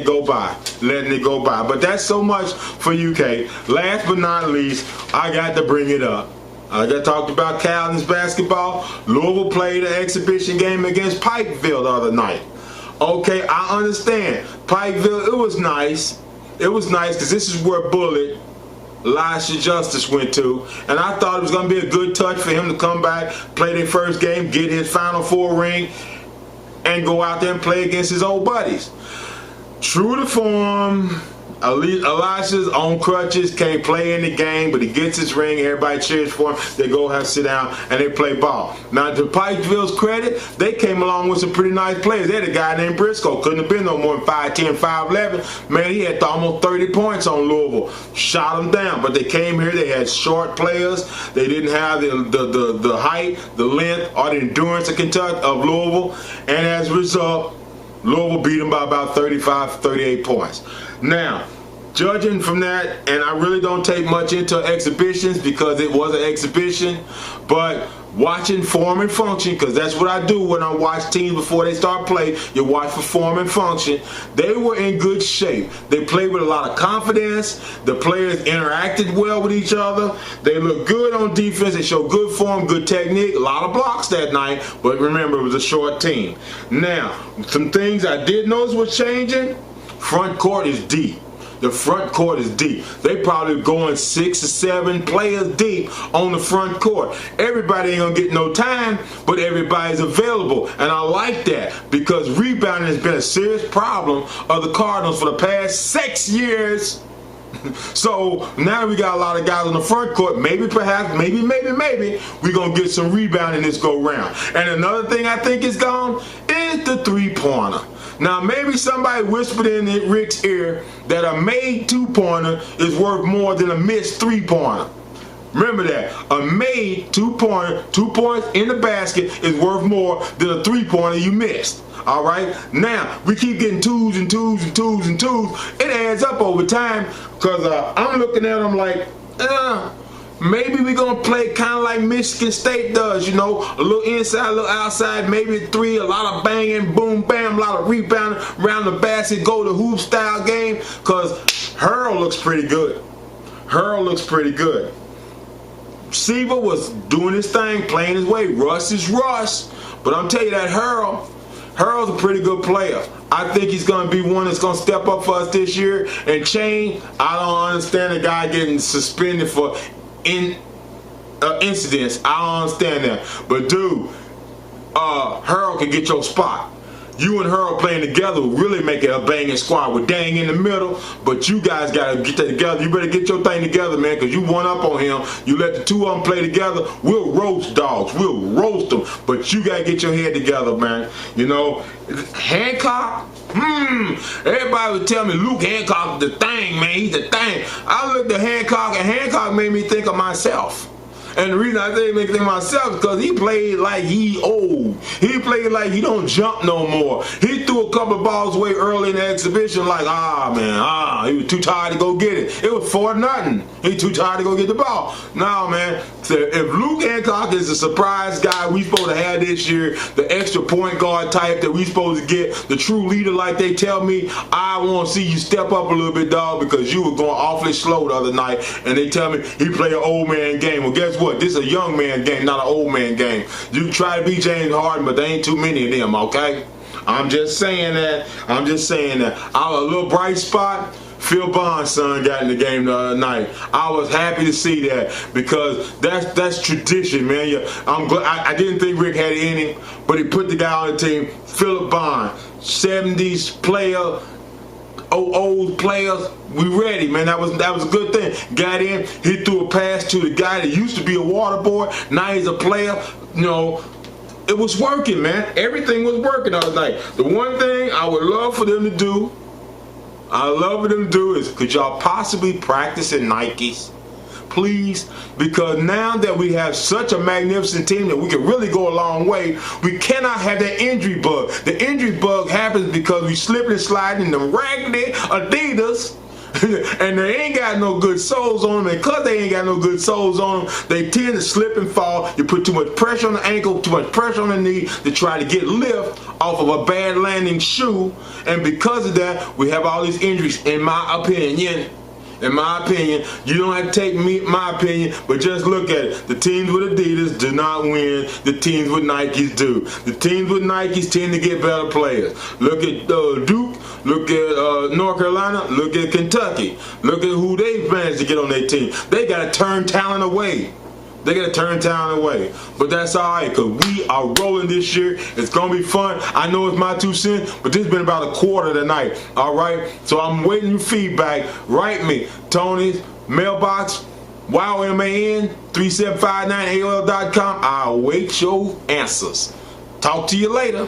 go by, letting it go by. But that's so much for UK. Last but not least, I got to bring it up. I just talked about Cowden's basketball. Louisville played an exhibition game against Pikeville the other night. Okay, I understand. Pikeville, it was nice. It was nice because this is where Bullet, Elisha Justice went to, and I thought it was going to be a good touch for him to come back, play their first game, get his Final Four ring, and go out there and play against his old buddies. True to form, Elisha's on crutches, can't play in the game, but he gets his ring, everybody cheers for him, they go have to sit down and they play ball. Now to Pikeville's credit, they came along with some pretty nice players. They had a guy named Briscoe, couldn't have been no more than 5'10", 5'11". Man, he had almost 30 points on Louisville, shot them down. But they came here, they had short players, they didn't have the height, the length, or the endurance of Kentucky, of Louisville, and as a result, Louisville beat them by about 35, 38 points. Now, judging from that, and I really don't take much into exhibitions because it was an exhibition, but watching form and function, because that's what I do when I watch teams before they start play. You watch for form and function. They were in good shape. They played with a lot of confidence. The players interacted well with each other. They looked good on defense. They showed good form, good technique, a lot of blocks that night, but remember, it was a short team. Now, some things I did notice was changing. Front court is deep. The front court is deep. They probably going 6 or 7 players deep on the front court. Everybody ain't gonna get no time, but everybody's available. And I like that because rebounding has been a serious problem of the Cardinals for the past 6 years. So now we got a lot of guys on the front court. Maybe, perhaps, maybe we're going to get some rebounding this go round. And another thing I think is gone is the three-pointer. Now, maybe somebody whispered in Rick's ear that a made two-pointer is worth more than a missed three-pointer. Remember that. A made two-pointer, 2 points in the basket, is worth more than a three-pointer you missed. All right? Now, we keep getting twos and twos and twos and twos. It adds up over time because I'm looking at them like, maybe we're going to play kind of like Michigan State does, you know, a little inside, a little outside, maybe three, a lot of banging, boom, bam, a lot of rebounding around the basket, go to hoop style game because Hurl looks pretty good. Hurl looks pretty good. Seaver was doing his thing, playing his way. Russ is Russ. But I'm telling you that Hurl's a pretty good player. I think he's going to be one that's going to step up for us this year. And Chain, I don't understand the guy getting suspended for incidents. I don't understand that. But dude, Hurl can get your spot. You and Hurl playing together will really make it a banging squad with Dang in the middle, but you guys got to get that together. You better get your thing together, man, because you one up on him. You let the two of them play together, we'll roast dogs. We'll roast them, but you got to get your head together, man. You know, Hancock, everybody would tell me Luke Hancock is the thing, man. He's the thing. I looked at Hancock, and Hancock made me think of myself. And the reason I say make think myself is because he played like he old. He played like he don't jump no more. He threw a couple of balls away early in the exhibition like, he was too tired to go get it. It was 4-0. He too tired to go get the ball. No, man. So if Luke Hancock is a surprise guy we supposed to have this year, the extra point guard type that we supposed to get, the true leader like they tell me, I want to see you step up a little bit, dog, because you were going awfully slow the other night, and they tell me he play an old man game. Well, guess what? This is a young man game, not an old man game. You try to be James Harden, but there ain't too many of them, okay? I'm just saying that. A little bright spot, Phil Bond's son got in the game the other night. I was happy to see that because that's tradition, man. I'm glad. I didn't think Rick had it in him, but he put the guy on the team. Philip Bond, 70s player. Old players, we ready, man. That was a good thing. Got in, he threw a pass to the guy that used to be a water boy. Now he's a player. You know, it was working, man. Everything was working the other night. The one thing I would love for them to do, is could y'all possibly practice in Nikes? Please, because now that we have such a magnificent team that we can really go a long way, we cannot have that injury bug. The injury bug happens because we slip and slide in them raggedy Adidas And they ain't got no good soles on them, and because they ain't got no good soles on them, they tend to slip and fall. You put too much pressure on the ankle, too much pressure on the knee to try to get lift off of a bad landing shoe, and because of that, we have all these injuries, in my opinion. In my opinion, you don't have to take my opinion, but just look at it. The teams with Adidas do not win. The teams with Nikes do. The teams with Nikes tend to get better players. Look at Duke. Look at North Carolina. Look at Kentucky. Look at who they've managed to get on their team. They got to turn talent away. They got to turn talent away. But that's all right, because we are rolling this year. It's going to be fun. I know it's my 2 cents, but this has been about a quarter tonight. All right? So I'm waiting for feedback. Write me. Tony's mailbox, YOMAN3759AOL.com. I'll wait your answers. Talk to you later.